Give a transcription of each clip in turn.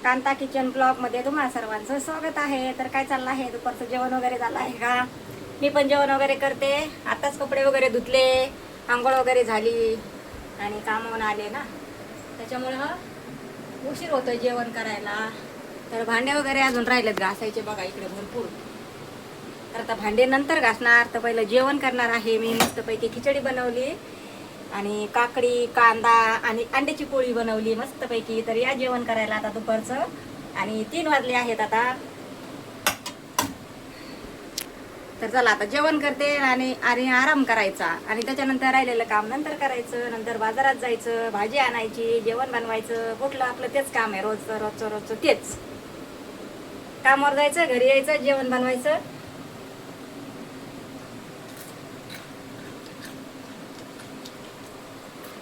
Kanta kitchen ब्लॉगमध्ये तुम्हाला सर्वांचं स्वागत आहे. तर काय चाललं आहे, दुपारचं जेवण वगैरे झालं आहे का? मी पण जेवण वगैरे करते. आताच कपडे वगैरे धुतले, आंघोळ वगैरे झाली आणि कामावून आले ना, त्याच्यामुळं उशीर होतोय जेवण करायला. तर भांडे वगैरे अजून राहिलेत घासायचे बघा इकडे भरपूर. तर आता भांडे नंतर घासणार, तर पहिलं जेवण करणार आहे मी. मस्तपैकी खिचडी बनवली आणि काकडी, कांदा आणि अंड्याची पोळी बनवली मस्तपैकी. तर या जेवण करायला आता दुपारचं. आणि 3 वाजले आहेत आता. तर चला आता जेवण करते आणि आराम करायचा आणि त्याच्यानंतर राहिलेलं काम नंतर करायचं. नंतर बाजारात जायचं, भाजी आणायची, जेवण बनवायचं. कुठलं आपलं तेच काम आहे, रोजचं तेच. कामावर जायचं, घरी यायचं, जेवण बनवायचं.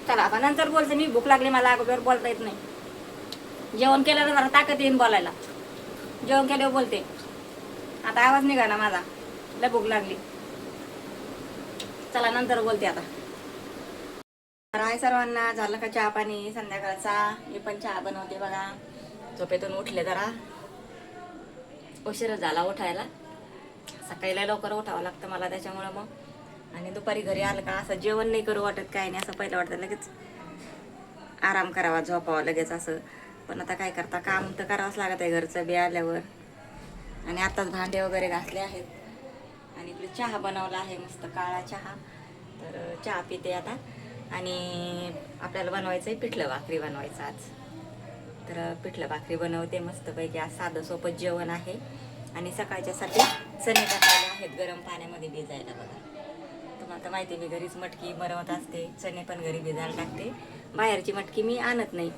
चला आता नंतर बोलते मी. भूक लागली मला, अगोदर बोलता येत नाही. जेवण केलं तर जरा ताकद येईन बोलायला. जेवण केल्यावर बोलते. आता आवाज निघा ना माझा, लय भूक लागली. चला नंतर बोलते आता. हाय सर्वांना, झालं का चहा पाणी संध्याकाळचा? मी पण चहा बनवते बघा. झोपेतून उठले, जरा उशीर झाला उठायला. सकाळीला लवकर उठावं लागतं मला, त्याच्यामुळं मग. आणि दुपारी घरी आलं का असं जेवण नाही करू वाटत, काय नाही. असं पहिलं वाटतं लगेच आराम करावा, झोपावा लगेच असं. पण आता काय करता, काम तर करावंच लागत आहे घरचं बी आल्यावर. आणि आताच भांडे वगैरे घासले आहेत आणि इकडे चहा बनवला आहे, मस्त काळा चहा. तर चहा पिते आता. आणि आपल्याला बनवायचं आहे पिठलं भाकरी बनवायचं आज. तर पिठलं भाकरी बनवते मस्तपैकी. आज साधं सोपं जेवण आहे. आणि सकाळच्यासाठी चणे टाकलेले आहेत गरम पाण्यामध्ये भिजायला बघा. तुम्हाला तर माहिती, मी घरीच मटकी बनवत असते. चणे पण घरी भिजायला टाकते, बाहेरची मटकी मी आणत नाही.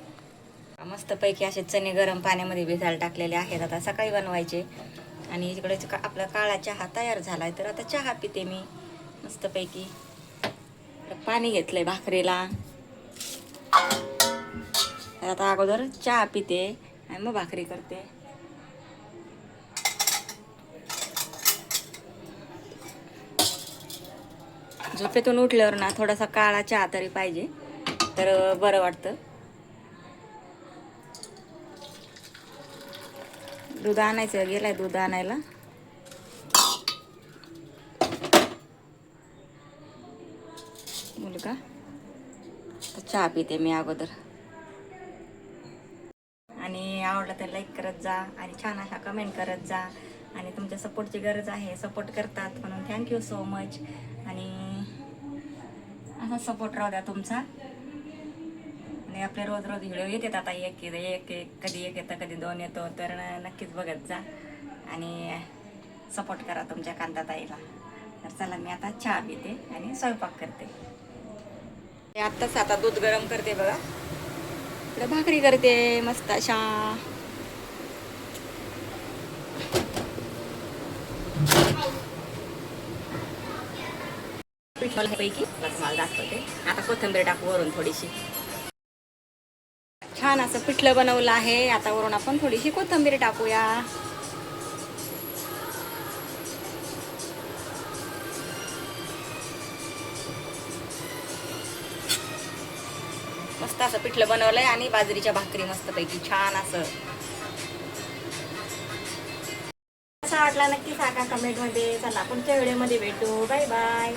मस्तपैकी असे चणे गरम पाण्यामध्ये भिजायला टाकलेले आहेत, आता सकाळी बनवायचे. आणि इकडे आपला काळा चहा तयार झालाय. तर आता चहा पिते मी मस्तपैकी. पाणी घेतलंय भाकरीला. तर आता अगोदर चहा पिते आणि मग भाकरी करते. झोपेतून उठल्यावर ना थोडासा काळा चहा तरी पाहिजे, तर बरं वाटतं. दूध आणायचं, गेलाय दूध आणायला. मुलगा. तर चहा पिते मी अगोदर. आणि आवडलं तर लाईक करत जा आणि छान अशा कमेंट करत जा. आणि तुमच्या सपोर्टची गरज आहे, सपोर्ट करतात म्हणून थँक्यू सो मच. आणि असा सपोर्ट राहू द्या तुमचा. आणि आपले रोज व्हिडिओ येतात आता, एक कधी एक येतं, कधी 2 येतो. तर नक्कीच बघत जा आणि सपोर्ट करा तुमच्या कांताताईला. तर चला मी आता चहा पिते आणि स्वयंपाक करते. आत्ताच आता दूध गरम करते बघा. इकडे भाकरी करते मस्त अशा. पैकी मला दाखवते. आता कोथिंबीर टाकू वरून थोडीशी. छान असं पिठलं बनवलं आहे. आता वरून आपण थोडीशी कोथिंबीर टाकूया. मस्त असं पिठलं बनवलंय आणि बाजरीच्या भाकरी मस्तपैकी छान असं. कसा वाटला नक्की सांगा कमेंटमध्ये. चला पुढच्या व्हिडिओमध्ये भेटू. Bye bye.